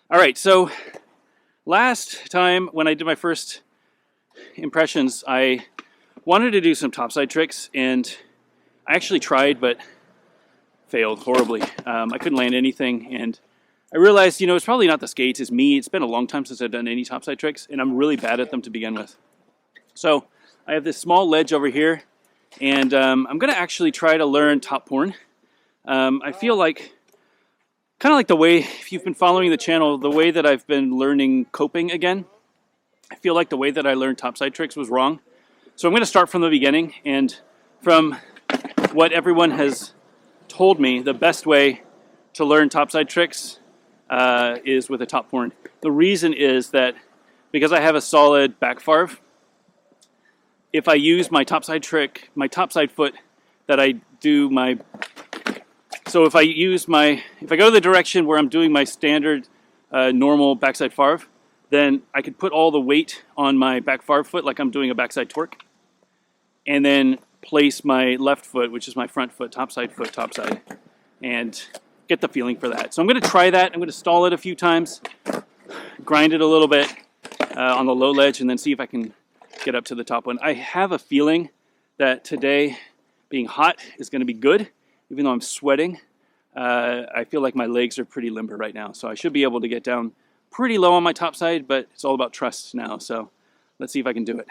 All right, so last time when I did my first impressions, I wanted to do some topside tricks, and I actually tried, but failed horribly. I couldn't land anything, and I realized, it's probably not the skates, it's me. It's been a long time since I've done any topside tricks, and I'm really bad at them to begin with. So I have this small ledge over here, and I'm going to actually try to learn top porn. I feel like, kind of like the way, if you've been following the channel, the way that I've been learning coping again, I feel like the way that I learned topside tricks was wrong. So I'm going to start from the beginning, and from what everyone has told me, the best way to learn topside tricks is with a top porn. The reason is that because I have a solid back farv, if I use my topside trick, my topside foot that I do my, so if I go to the direction where I'm doing my standard normal backside farv, then I could put all the weight on my back farv foot like I'm doing a backside torque, and then place my left foot, which is my front foot, topside, and get the feeling for that. So I'm going to try that. I'm going to stall it a few times, grind it a little bit on the low ledge, and then see if I can get up to the top one. I have a feeling that today, being hot, is going to be good. Even though I'm sweating, I feel like my legs are pretty limber right now. So I should be able to get down pretty low on my top side, but it's all about trust now. So let's see if I can do it.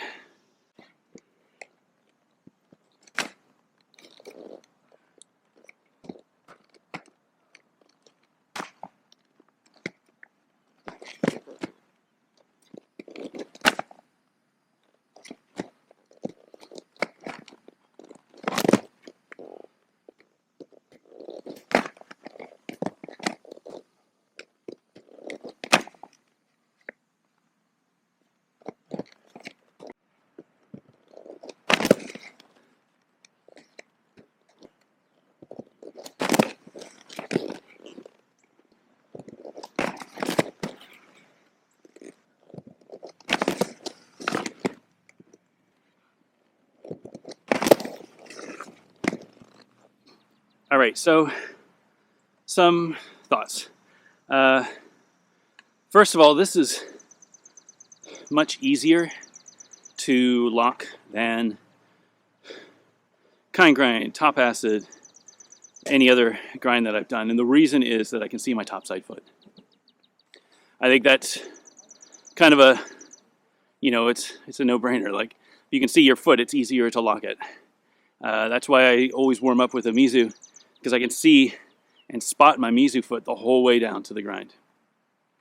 All right, so some thoughts. First of all, this is much easier to lock than kind grind, top acid, any other grind that I've done. And the reason is that I can see my topside foot. I think that's kind of a, it's a no-brainer. Like, if you can see your foot, it's easier to lock it. That's why I always warm up with a Mizu, because I can see and spot my Mizu foot the whole way down to the grind.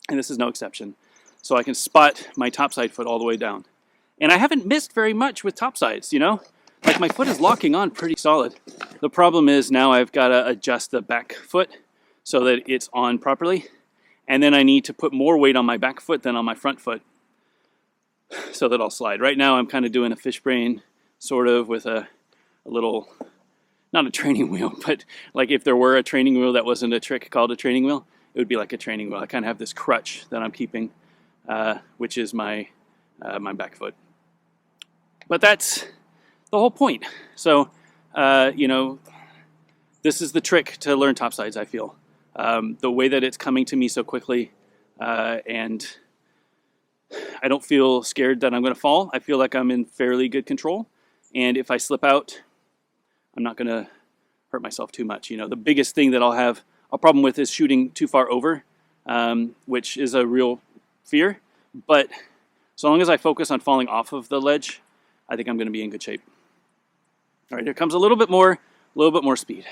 And this is no exception. So I can spot my topside foot all the way down. And I haven't missed very much with topsides, Like, my foot is locking on pretty solid. The problem is now I've got to adjust the back foot so that it's on properly. And then I need to put more weight on my back foot than on my front foot so that I'll slide. Right now I'm kind of doing a fish brain, sort of, with a little, not a training wheel, but like if there were a training wheel that wasn't a trick called a training wheel, it would be like a training wheel. I kind of have this crutch that I'm keeping, which is my back foot. But that's the whole point. So, this is the trick to learn topsides, I feel. The way that it's coming to me so quickly, and I don't feel scared that I'm going to fall. I feel like I'm in fairly good control. And if I slip out, I'm not going to hurt myself too much. The biggest thing that I'll have a problem with is shooting too far over, which is a real fear. But so long as I focus on falling off of the ledge, I think I'm going to be in good shape. All right, here comes a little bit more speed.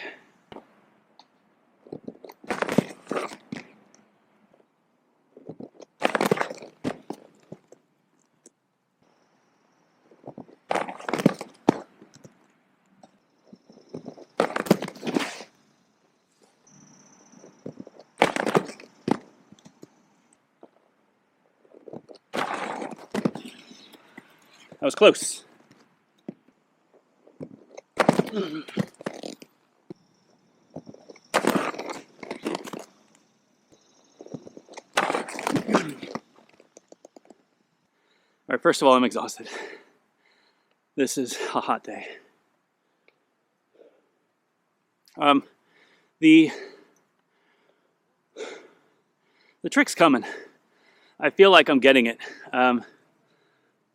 That was close. All right, first of all, I'm exhausted. This is a hot day. the trick's coming. I feel like I'm getting it.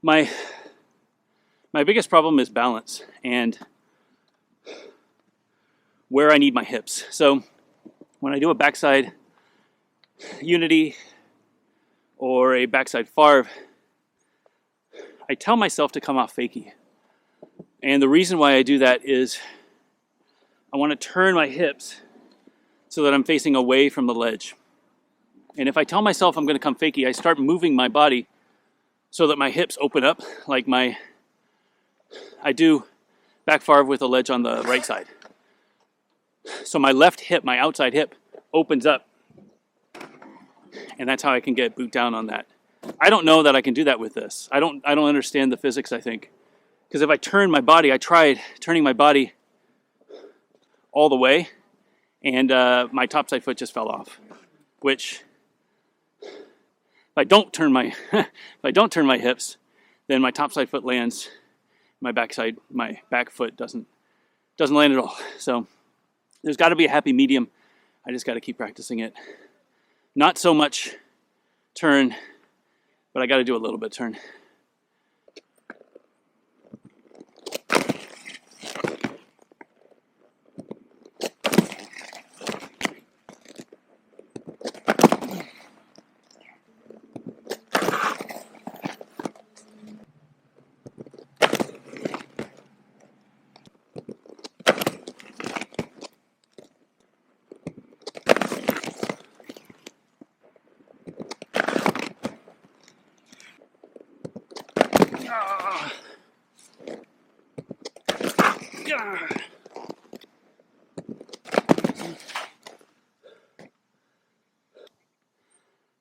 My biggest problem is balance and where I need my hips. So when I do a backside unity or a backside farv, I tell myself to come off fakie. And the reason why I do that is I want to turn my hips so that I'm facing away from the ledge. And if I tell myself I'm going to come fakie, I start moving my body so that my hips open up like I do back farv with a ledge on the right side. So my left hip, my outside hip, opens up. And that's how I can get boot down on that. I don't know that I can do that with this. I don't understand the physics, I think. Because if I turn my body, I tried turning my body all the way, and my topside foot just fell off. Which, if I don't turn my hips, then my topside foot lands. My back foot doesn't land at all. So there's got to be a happy medium. I just got to keep practicing it. Not so much turn, but I got to do a little bit turn.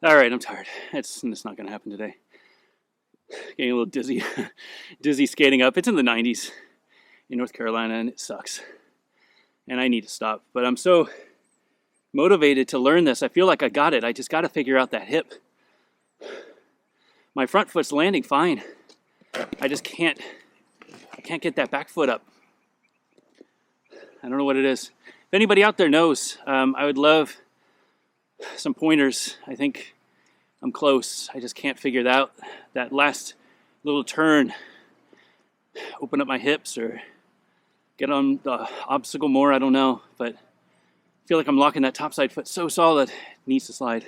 All right, I'm tired. It's not going to happen today. Getting a little dizzy, dizzy skating up. It's in the 90s in North Carolina, and it sucks. And I need to stop. But I'm so motivated to learn this. I feel like I got it. I just got to figure out that hip. My front foot's landing fine. I just can't get that back foot up. I don't know what it is. If anybody out there knows, I would love some pointers. I think I'm close. I just can't figure it out. That last little turn, open up my hips or get on the obstacle more. I don't know, but I feel like I'm locking that topside foot so solid. It needs to slide.